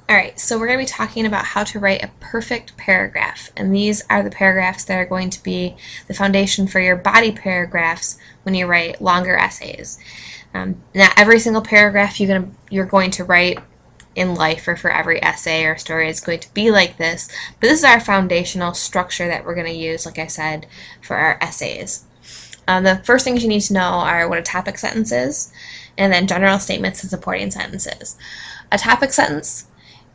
Alright, so we're going to be talking about how to write a perfect paragraph, and these are the paragraphs that are going to be the foundation for your body paragraphs when you write longer essays. Not every single paragraph you're going to write in life or for every essay or story is going to be like this, but this is our foundational structure that we're going to use, like I said, for our essays. The first things you need to know are what a topic sentence is, and then general statements and supporting sentences. A topic sentence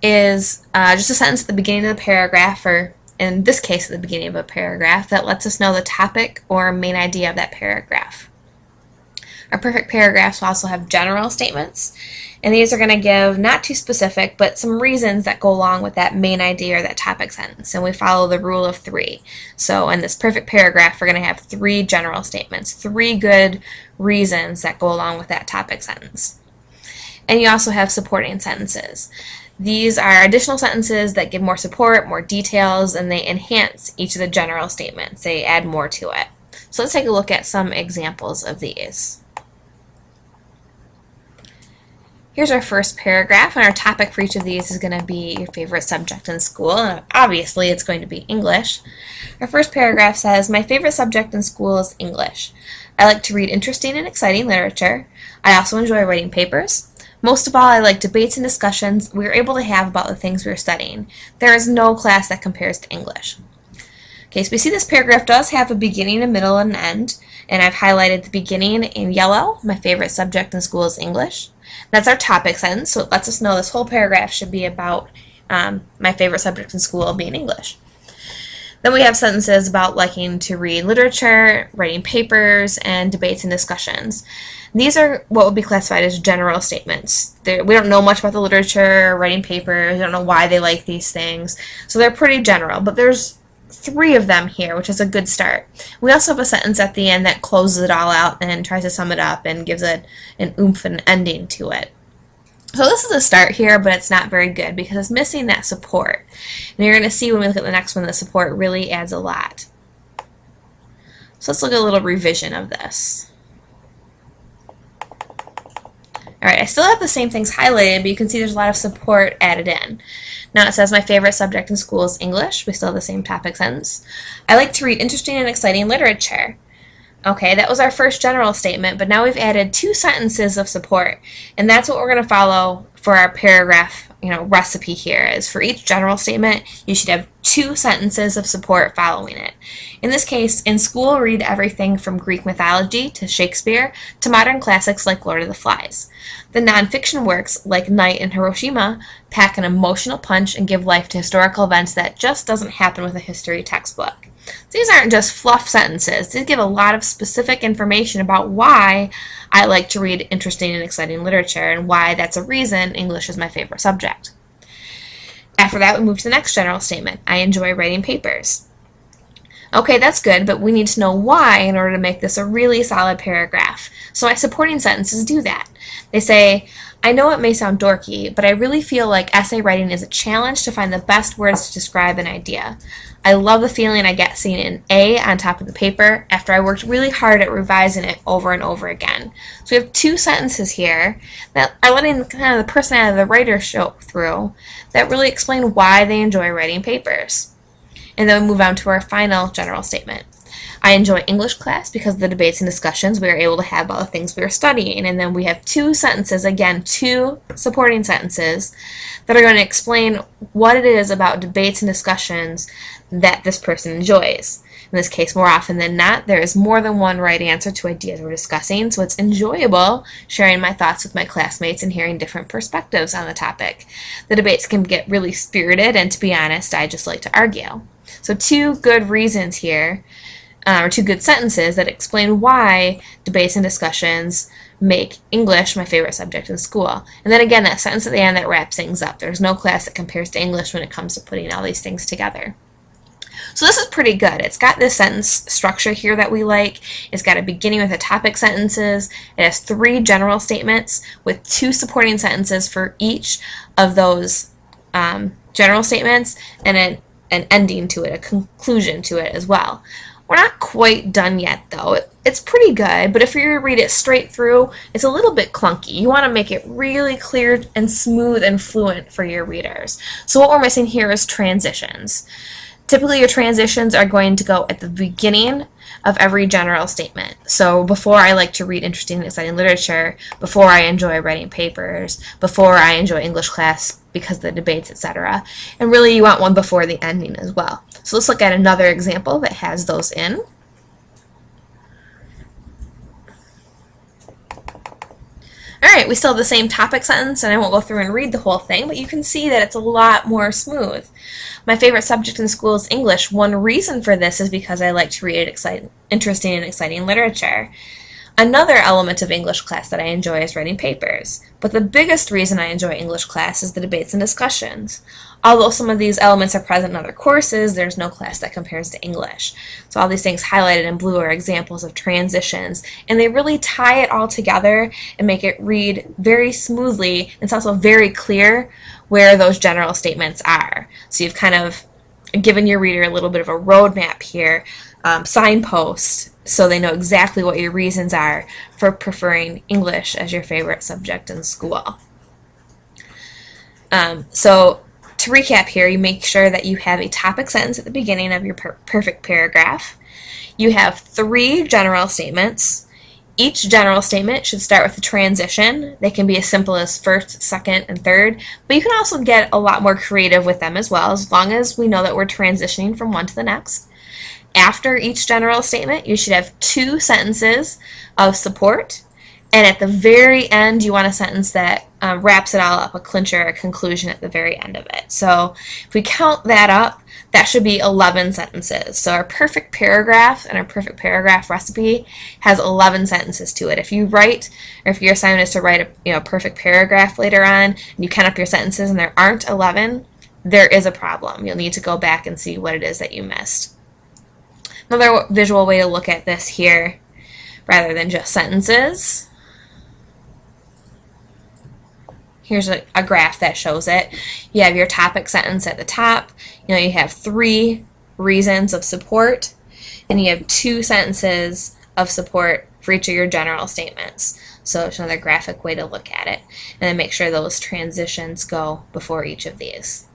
is just a sentence at the beginning of the paragraph, or in this case at the beginning of a paragraph, that lets us know the topic or main idea of that paragraph. Our perfect paragraphs will also have general statements, and these are going to give not too specific, but some reasons that go along with that main idea or that topic sentence, and we follow the rule of three. So in this perfect paragraph, we're going to have 3 general statements, 3 good reasons that go along with that topic sentence. And you also have supporting sentences. These are additional sentences that give more support, more details, and they enhance each of the general statements. They add more to it. So let's take a look at some examples of these. Here's our first paragraph, and our topic for each of these is going to be your favorite subject in school, and obviously it's going to be English. Our first paragraph says, "My favorite subject in school is English. I like to read interesting and exciting literature. I also enjoy writing papers. Most of all, I like debates and discussions we are able to have about the things we are studying. There is no class that compares to English." Okay, so we see this paragraph does have a beginning, a middle, and an end, and I've highlighted the beginning in yellow. My favorite subject in school is English. That's our topic sentence, so it lets us know this whole paragraph should be about my favorite subject in school being English. Then we have sentences about liking to read literature, writing papers, and debates and discussions. These are what would be classified as general statements. We don't know much about the literature, writing papers, we don't know why they like these things, so they're pretty general, but there's 3 of them here, which is a good start. We also have a sentence at the end that closes it all out and tries to sum it up and gives it an oomph and ending to it. So this is a start here, but it's not very good because it's missing that support. And you're going to see when we look at the next one, the support really adds a lot. So let's look at a little revision of this. Alright, I still have the same things highlighted, but you can see there's a lot of support added in. Now it says, "My favorite subject in school is English." We still have the same topic sentence. "I like to read interesting and exciting literature." Okay, that was our first general statement, but now we've added 2 sentences of support, and that's what we're going to follow for our paragraph recipe here. Is for each general statement, you should have 2 sentences of support following it. In this case, in school, read everything from Greek mythology to Shakespeare to modern classics like Lord of the Flies. The nonfiction works like Night in Hiroshima pack an emotional punch and give life to historical events that just doesn't happen with a history textbook. These aren't just fluff sentences. They give a lot of specific information about why I like to read interesting and exciting literature and why that's a reason English is my favorite subject. After that, we move to the next general statement. "I enjoy writing papers." Okay, that's good, but we need to know why in order to make this a really solid paragraph. So my supporting sentences do that. They say, "I know it may sound dorky, but I really feel like essay writing is a challenge to find the best words to describe an idea. I love the feeling I get seeing an A on top of the paper after I worked really hard at revising it over and over again." So we have 2 sentences here that are letting kind of the personality of the writer show through that really explain why they enjoy writing papers. And then we move on to our final general statement. "I enjoy English class because of the debates and discussions we are able to have about the things we are studying." And then we have 2 sentences, again, 2 supporting sentences that are going to explain what it is about debates and discussions that this person enjoys. In this case, more often than not, there is more than one right answer to ideas we're discussing, so it's enjoyable sharing my thoughts with my classmates and hearing different perspectives on the topic. The debates can get really spirited, and to be honest, I just like to argue. So 2 good reasons here, or 2 good sentences that explain why debates and discussions make English my favorite subject in school. And then again, that sentence at the end that wraps things up. There's no class that compares to English when it comes to putting all these things together. So this is pretty good. It's got this sentence structure here that we like. It's got a beginning with the topic sentences. It has 3 general statements with 2 supporting sentences for each of those general statements, and an ending to it, a conclusion to it as well. We're not quite done yet though. It's pretty good, but if you read it straight through, it's a little bit clunky. You want to make it really clear and smooth and fluent for your readers. So what we're missing here is transitions. Typically your transitions are going to go at the beginning of every general statement. So before I like to read interesting and exciting literature, before I enjoy writing papers, before I enjoy English class because of the debates, etc. And really you want one before the ending as well. So let's look at another example that has those in. Alright, we still have the same topic sentence, and I won't go through and read the whole thing, but you can see that it's a lot more smooth. My favorite subject in school is English. One reason for this is because I like to read interesting and exciting literature. Another element of English class that I enjoy is writing papers, but the biggest reason I enjoy English class is the debates and discussions. Although some of these elements are present in other courses, there's no class that compares to English. So all these things highlighted in blue are examples of transitions, and they really tie it all together and make it read very smoothly. It's also very clear where those general statements are. So you've kind of given your reader a little bit of a roadmap here, signposts, so they know exactly what your reasons are for preferring English as your favorite subject in school. So to recap here, you make sure that you have a topic sentence at the beginning of your perfect paragraph. You have 3 general statements. Each general statement should start with a transition. They can be as simple as first, second, and third, but you can also get a lot more creative with them as well, as long as we know that we're transitioning from one to the next. After each general statement, you should have 2 sentences of support, and at the very end, you want a sentence that wraps it all up, a clincher, a conclusion at the very end of it. So if we count that up, that should be 11 sentences. So our perfect paragraph and our perfect paragraph recipe has 11 sentences to it. If you write, or if your assignment is to write a perfect paragraph later on, and you count up your sentences and there aren't 11, there is a problem. You'll need to go back and see what it is that you missed. Another visual way to look at this here, rather than just sentences, here's a graph that shows it. You have your topic sentence at the top. You have 3 reasons of support, and you have 2 sentences of support for each of your general statements. So it's another graphic way to look at it. And then make sure those transitions go before each of these.